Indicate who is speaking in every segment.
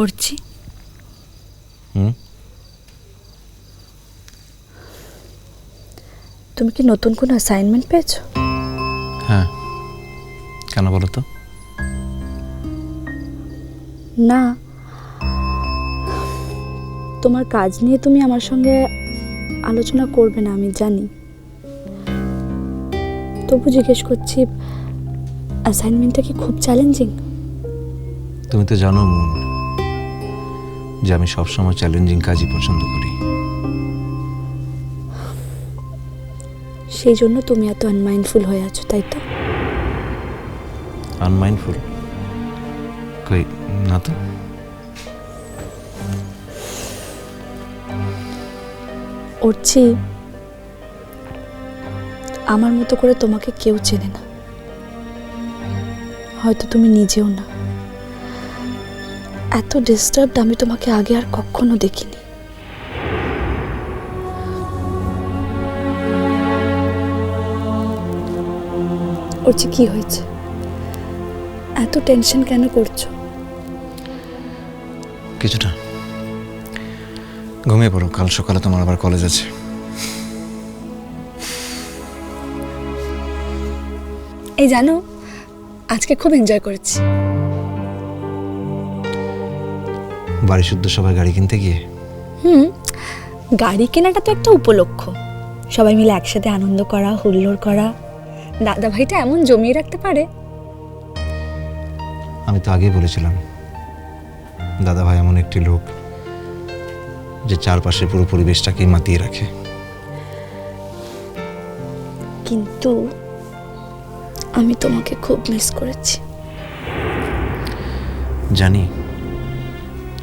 Speaker 1: অর্চি, তুমি কি নতুন কোনো অ্যাসাইনমেন্ট পেয়েছো?
Speaker 2: হ্যাঁ, কেন বলো তো?
Speaker 1: না, তোমার কাজ নিয়ে তুমি আমার সঙ্গে আলোচনা করবে না আমি জানি, তবু জিজ্ঞেস করছি, অ্যাসাইনমেন্টটা কি খুব চ্যালেঞ্জিং?
Speaker 2: তুমি তো জানো মুন যে আমি সবসময় চ্যালেঞ্জিং কাজই পছন্দ করি।
Speaker 1: সেই জন্য তুমি এত আনমাইন্ডফুল হয়ে আছো, তাই তো?
Speaker 2: আনমাইন্ডফুল? কই না তো।
Speaker 1: অর্চি, আমার মতো করে তোমাকে কেউ চেনে না, হয়তো তুমি নিজেও না। এত ডিস্টার্বড আমি তোমাকে আগে আর কখনো দেখিনি। অর্চি, কি হয়েছে? এত টেনশন কেন করছো?
Speaker 2: কিছুটা, ঘুমিয়ে পড়ো, কাল সকালে তোমার আবার কলেজ আছে।
Speaker 1: এই জানো, আজকে খুব এনজয় করেছি।
Speaker 2: বাড়ি শুদ্ধ সবাই গাড়ি কিনতে গিয়ে?
Speaker 1: গাড়ি কেনাটা তো একটা উপলক্ষ, সবাই মিলে একসাথে আনন্দ করা, হুল্লোড় করা। দাদা ভাইটা এমন জমিয়ে রাখতে পারে।
Speaker 2: আমি তো আগেই বলেছিলাম, দাদা ভাই এমন একটি লোক যে চারপাশে পুরো পরিবেশটাকেই মাতিয়ে রাখে।
Speaker 1: কিন্তু আমি তোমাকে খুব মিস করেছি।
Speaker 2: জানি,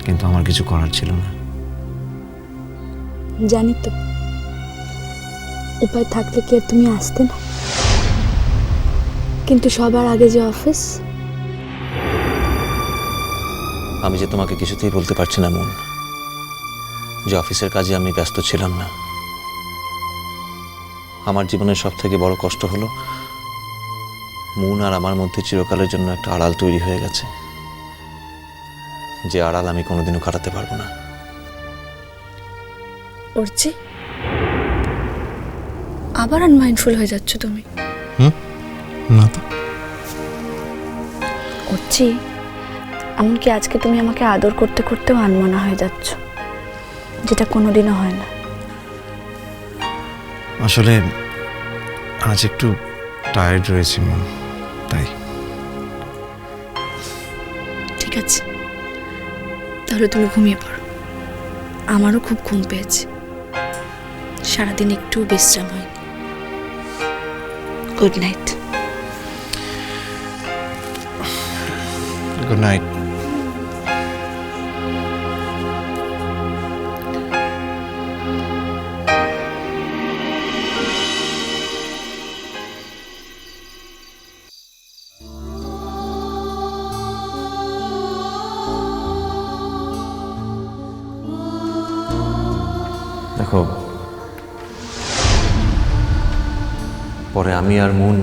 Speaker 2: কিন্তু আমার কিছু করার ছিল না।
Speaker 1: জানি তো, উপায় থাকলে কি আর তুমি আসতে না? কিন্তু সবার আগে যে অফিস।
Speaker 2: আমি যে তোমাকে কিছুতেই বলতে পারছি না মন, যে অফিসের কাজে আমি ব্যস্ত ছিলাম না। আমার জীবনের সব থেকে বড় কষ্ট হলো মুন আর আমার মধ্যে চিরকালের জন্য একটা আড়াল তৈরি হয়ে গেছে, যে আড়াল আমি কোনোদিনও কাটাতে পারবো না।
Speaker 1: অর্চি, আবার আনমাইন্ডফুল হয়ে যাচ্ছ তুমি।
Speaker 2: না তো।
Speaker 1: অর্চি, এমনকি আজকে তুমি আমাকে আদর করতে করতেও আনমনা হয়ে যাচ্ছ, যেটা কোনোদিনও হয় না।
Speaker 2: আসলে আজ একটু টায়ার্ড রয়েছে মন, তাই।
Speaker 1: ঠিক আছে, তাহলে তুমি ঘুমিয়ে পড়ো। আমারও খুব ঘুম পেয়েছে, সারাদিন একটু বিশ্রাম হয়নি। Good night.
Speaker 2: Good night. দেখো, পরে আমি আর মুন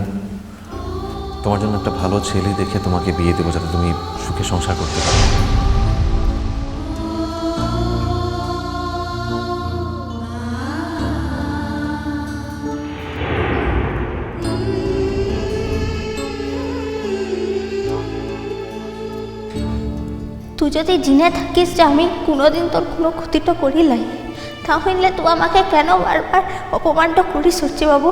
Speaker 2: তোমার জন্য একটা ভালো ছেলে দেখে তোমাকে বিয়ে দেবো, যাতে তুমি সুখে সংসার করতে পারো।
Speaker 3: তুই যদি জেনে থাকিস যে আমি কোনোদিন তোর কোনো ক্ষতিটা করি নাই, তাহলে তুই আমাকে কেন বারবার অপমানটা করিস হচ্ছে বাবু?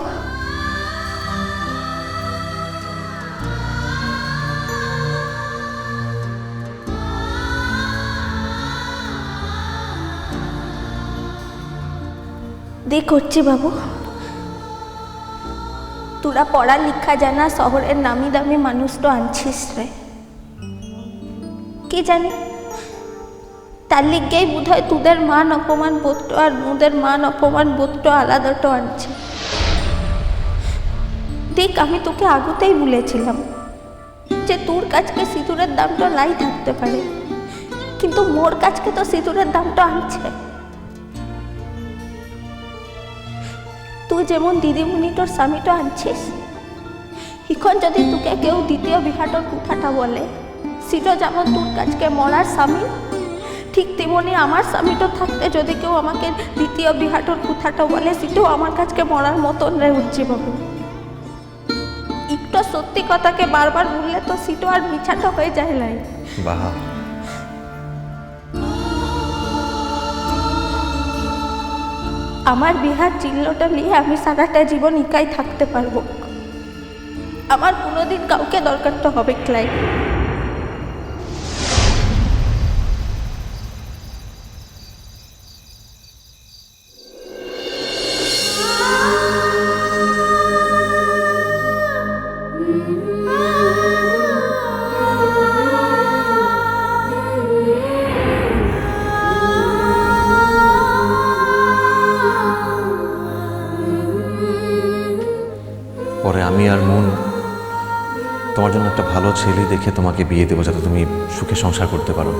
Speaker 3: দেখ হচ্ছে বাবু, তোরা পড়ালেখা জানা শহরের নামি দামি মানুষটা আনছিস রে, কে জানে তার লিগেই বোধ হয় তোদের মান অপমান বোধটা আর মোদের মান অপমান বোধটা আলাদাটা আনছে। দেখ, আমি তোকে আগতেই বলেছিলাম যে তোর কাছকে সিঁদুরের দামটা লাই থাকতে পারে, কিন্তু মোর কাছকে তো সিঁদুরের দামটা আনছে। তুই যেমন দিদিমণি তোর স্বামীটা আনছিস, এখন যদি তোকে কেউ দ্বিতীয় বিহাটোর কথাটা বলে, সেটা যেমন তোর কাছকে মরার স্বামী জীবনে আমার স্বামীটা থাকতে যদি কেউ আমাকে দ্বিতীয় বিহাটোর কথাটা বলে সেটাও আমার কাছে মরার মতন রে উঠছে বাবু। একটু সত্যি কথাকে বারবার বললে তো সেটা আর মিছাটা হয়ে যায় লাই।
Speaker 2: বাহা,
Speaker 3: আমার বিহার চিহ্নটা নিয়ে আমি সারাটা জীবন একাই থাকতে পারবো। আমার কোনোদিন কাউকে দরকারটা হবে ক্লাই।
Speaker 2: পরে আমি আর মন তোমার জন্য একটা ভালো ছেলে দেখে তোমাকে বিয়ে দেবো, যাতে তুমি সুখে সংসার করতে পারো।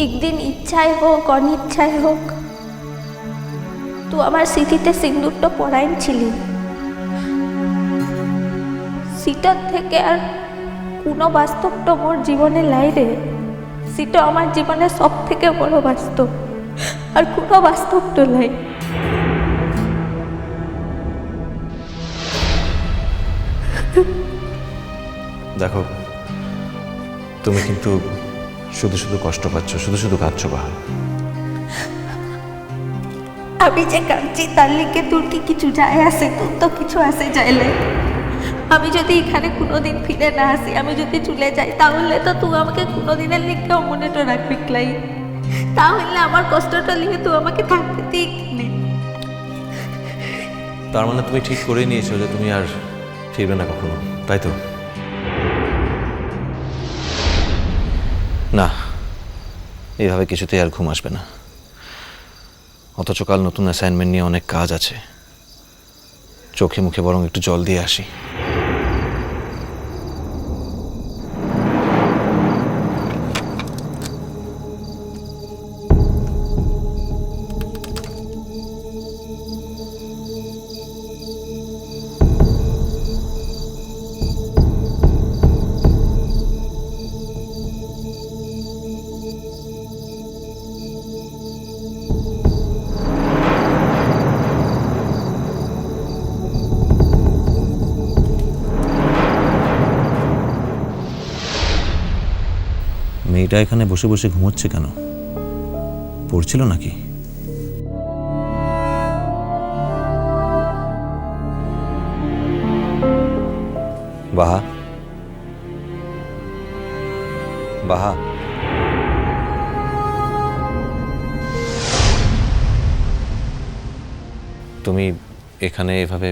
Speaker 3: একদিন ইচ্ছায় হোক অনিচ্ছায় হোক তুই আমার স্মৃতিতে সিন্দুরটা পরাইন ছিলি। সেটার থেকে আর কোনো বাস্তবটা মোর জীবনে লাই রে। সেটা আমার জীবনে সব থেকে বড় বাস্তব, আর কোনো বাস্তবটা লাই।
Speaker 2: দেখো, তুমি কিন্তু শুধু শুধু কষ্ট পাচ্ছ, শুধু শুধু কাঁদছো বাহা।
Speaker 3: আমি যে কাঁদছি তার লিগে তোর কি কিছু যায় আসে? তোর তো কিছু আসে যাইলে। আমি যদি এখানে কোনোদিন ফিরে না আসি, আমি যদি চলে যাই, তাহলে তো তুই আমাকে কোনোদিনের লিখেও মনেটা রাখবি ক্লাই। তাহলে আমার কষ্টটা লিখে তুই আমাকে থাকতে দিক নে।
Speaker 2: তার মানে তুমি ঠিক করে নিয়েছো যে তুমি আর ফিরবে না কখনো, তাই তো? না, এইভাবে কিছুতেই আর ঘুম আসবে না। অথচ কাল নতুন অ্যাসাইনমেন্ট নিয়ে অনেক কাজ আছে। চোখে মুখে বরং একটু জল দিয়ে আসি। মেয়েটা এখানে বসে বসে ঘুমোচ্ছে কেন? পড়ছিল নাকি? বাহা, বাহা, তুমি এখানে এভাবে?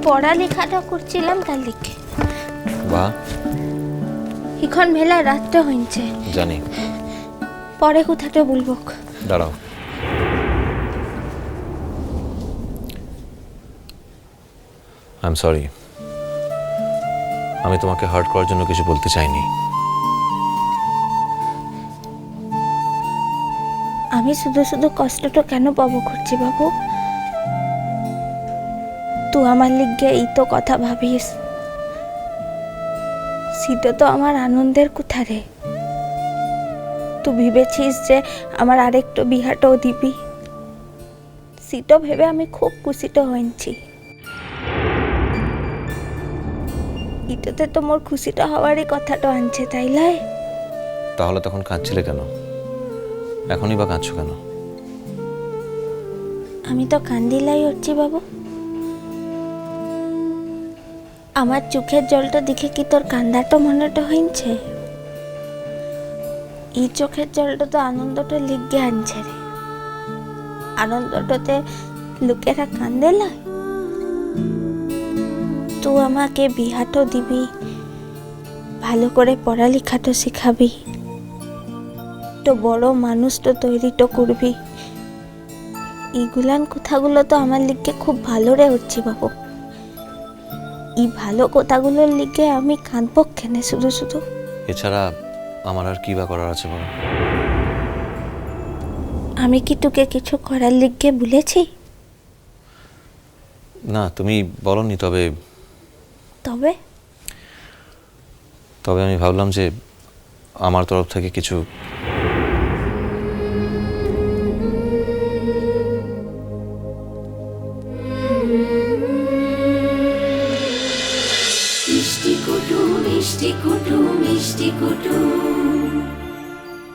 Speaker 3: পড়ালেখাটা করছিলাম তার লিখে।
Speaker 2: বাহ,
Speaker 3: এখন মেলা রাতটা হইছে,
Speaker 2: জানি।
Speaker 3: পরে কোথাটা বলবো।
Speaker 2: দাঁড়াও, আই এম সরি। আমি তোমাকে হার্ট করার জন্য কিছু বলতে চাইনি।
Speaker 3: আমি শুধু শুধু কষ্টটা কেন পাবো করছি বাবু? তুই আমার লিগে এই তো কথা ভাবিস, সেটা তো আমার আনন্দের কথা রে। তুই ভেবেছিস যে আমার আরেকটা বিহাটাও দিবি, সেটা ভেবে আমি খুব খুশিটা হয়েছি। এটাতে তো মোর খুশিটা হওয়ারই কথাটা আনছে, তাই লাই?
Speaker 2: তাহলে তখন কাঁদছিলে কেন? এখনই বা কাঁদছো কেন?
Speaker 3: আমি তো কান্দিলাই হচ্ছি বাবু। আমার চোখের জলটা দেখে কি তোর কান্দাটা মনেটা হইছে? এই চোখের জলটা তো আনন্দটা লিগে আনছে রে। আনন্দটাতে লোকেরা কান্দে না। তুই আমাকে বিহাটো দিবি, ভালো করে পড়ালেখাটো শিখাবি, তো বড় মানুষ তো তৈরিটো করবি। এইগুলান কথাগুলো তো আমার লিগে খুব ভালো রে হচ্ছে বাবু। এই ভালো কথাগুলোর লিগে আমি কাঁদব কেন শুধু শুধু?
Speaker 2: এছাড়া আমার আর কি বা করার আছে বলো?
Speaker 3: আমি কি তোকে কিছু করার লিগে বলেছি?
Speaker 2: না, তুমি বলনি। তবে
Speaker 3: তবে
Speaker 2: তবে আমি ভাবলাম যে আমার তরফ থেকে কিছু
Speaker 4: মিষ্টি কুটু মিষ্টি কুটু মিষ্টি কুটু